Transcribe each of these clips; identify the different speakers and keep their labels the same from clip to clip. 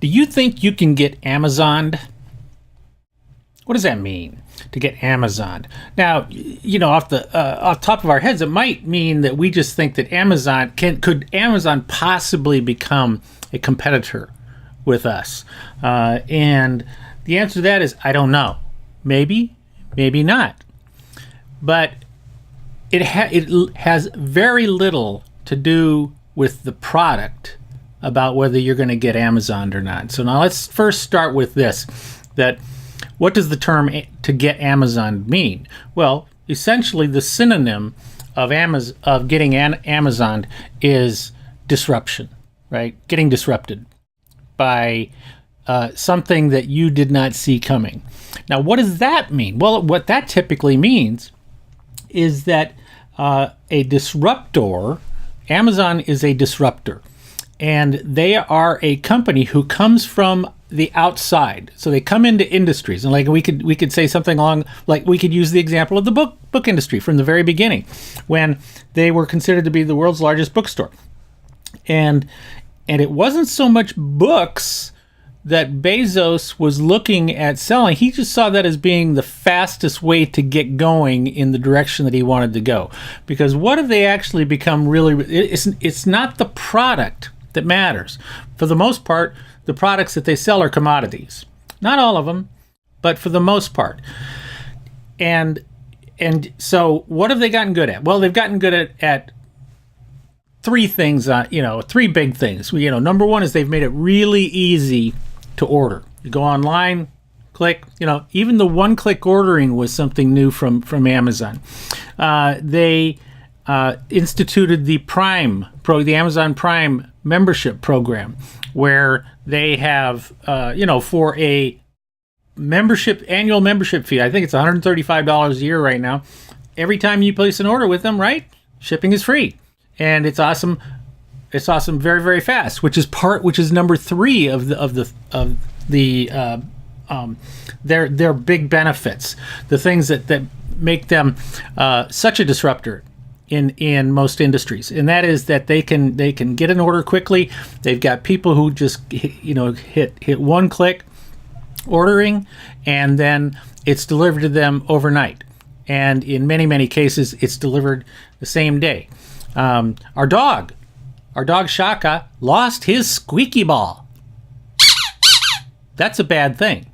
Speaker 1: Do you think you can get Amazoned? What does that mean, to get Amazoned? Now, off top of our heads, it might mean that we just think that could Amazon possibly become a competitor with us? And the answer to that is, I don't know. Maybe, maybe not. But it has very little to do with the product about whether you're going to get Amazoned or not. So now let's first start with this, that what does the term to get Amazoned mean? Well, essentially the synonym of getting Amazoned is disruption, right? Getting disrupted by something that you did not see coming. Now, what does that mean? Well, what that typically means is that a disruptor, Amazon is a disruptor, and they are a company who comes from the outside. So they come into industries, and like we could say something along, like we could use the example of the book industry from the very beginning, when they were considered to be the world's largest bookstore, and it wasn't so much books that Bezos was looking at selling. He just saw that as being the fastest way to get going in the direction that he wanted to go. Because what have they actually become really? It's not the product that matters. For the most part, the products that they sell are commodities. Not all of them, but for the most part. And so what have they gotten good at? Well, they've gotten good at three things, three big things. Number one is they've made it really easy to order. You go online, click, even the one-click ordering was something new from Amazon. They instituted the the Amazon Prime membership program, where they have, for a annual membership fee, I think it's $135 a year right now. Every time you place an order with them, right, shipping is free. And it's awesome. It's awesome, very, very fast, which is number three of their big benefits, the things that make them such a disruptor in most industries, and that is that they can get an order quickly. They've got people who just hit one click ordering, and then it's delivered to them overnight, and in many cases it's delivered the same day. Our dog Shaka lost his squeaky ball. That's a bad thing.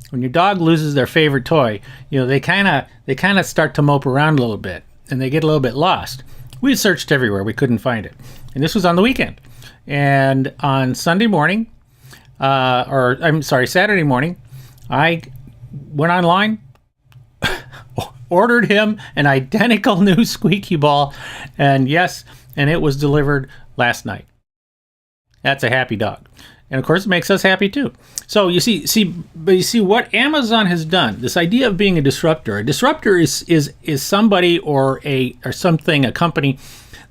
Speaker 1: When your dog loses their favorite toy, they kind of start to mope around a little bit, and they get a little bit lost. We searched everywhere, we couldn't find it, and this was on the weekend. And on Saturday morning, I went online, ordered him an identical new squeaky ball, and it was delivered last night. That's a happy dog. And of course it makes us happy too. So you see what Amazon has done, this idea of being a disruptor. A disruptor is somebody or something, a company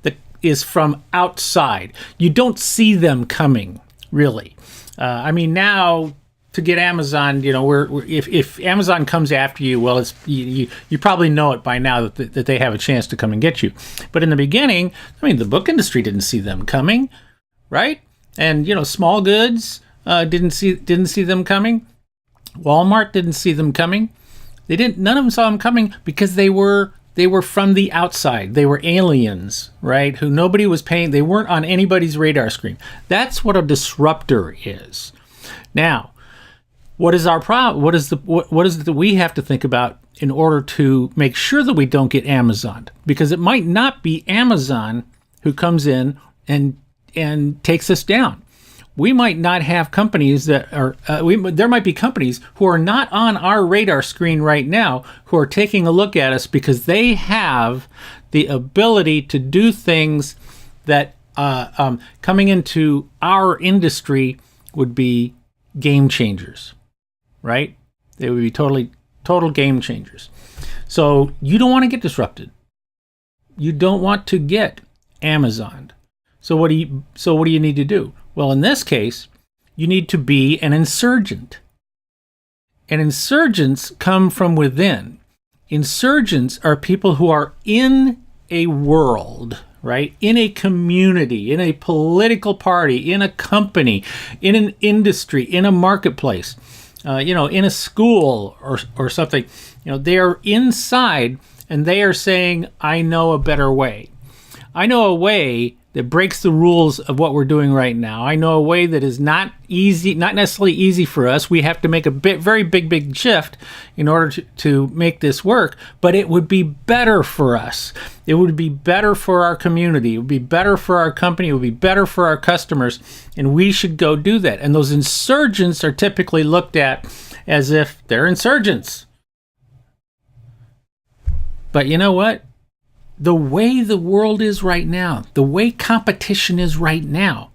Speaker 1: that is from outside. You don't see them coming, really. Now to get Amazon, if Amazon comes after you, well, you probably know it by now that they have a chance to come and get you. But in the beginning, the book industry didn't see them coming, right? And small goods didn't see them coming. Walmart didn't see them coming. None of them saw them coming because they were from the outside. They were aliens, right? Who nobody was paying. They weren't on anybody's radar screen. That's what a disruptor is. Now, what is our problem? What is it that we have to think about in order to make sure that we don't get Amazoned? Because it might not be Amazon who comes in and takes us down. We might not have companies that are, there might be companies who are not on our radar screen right now who are taking a look at us because they have the ability to do things that coming into our industry would be game changers, right? They would be total game changers. So you don't want to get disrupted. You don't want to get Amazoned. So what do you need to do? Well, in this case, you need to be an insurgent. And insurgents come from within. Insurgents are people who are in a world, right? In a community, in a political party, in a company, in an industry, in a marketplace, in a school or something, they are inside and they are saying, I know a better way. I know a way that breaks the rules of what we're doing right now. I know a way that is not easy, not necessarily easy for us. We have to make a very big shift in order to make this work, but it would be better for us. It would be better for our community. It would be better for our company. It would be better for our customers, and we should go do that. And those insurgents are typically looked at as if they're insurgents. But you know what? The way the world is right now, the way competition is right now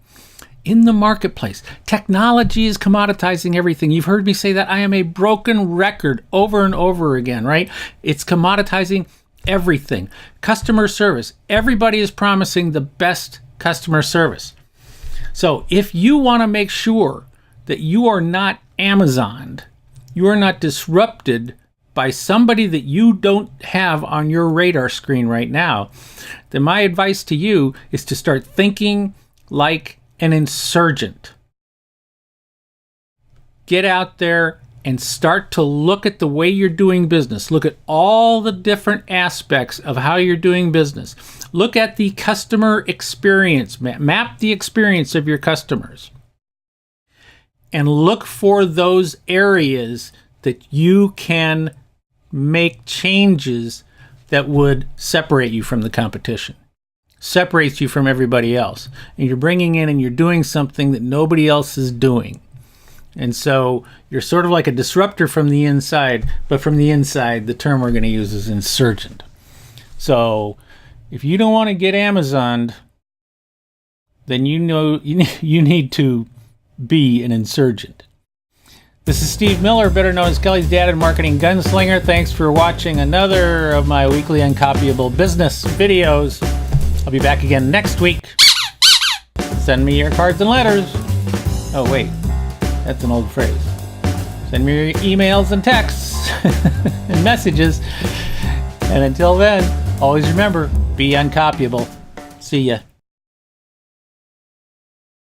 Speaker 1: in the marketplace, technology is commoditizing everything. You've heard me say that. I am a broken record over and over again, right? It's commoditizing everything. Customer service. Everybody is promising the best customer service. So if you want to make sure that you are not Amazoned, you are not disrupted by somebody that you don't have on your radar screen right now, then my advice to you is to start thinking like an insurgent. Get out there and start to look at the way you're doing business. Look at all the different aspects of how you're doing business. Look at the customer experience. Map the experience of your customers. And look for those areas that you can make changes that would separate you from the competition, separates you from everybody else. And you're bringing in and you're doing something that nobody else is doing. And so you're sort of like a disruptor from the inside, but from the inside, the term we're going to use is insurgent. So if you don't want to get Amazoned, then you need to be an insurgent. This is Steve Miller, better known as Kelly's Dad and Marketing Gunslinger. Thanks for watching another of my weekly Uncopyable Business videos. I'll be back again next week. Send me your cards and letters. Oh, wait. That's an old phrase. Send me your emails and texts and messages. And until then, always remember, be uncopyable. See ya.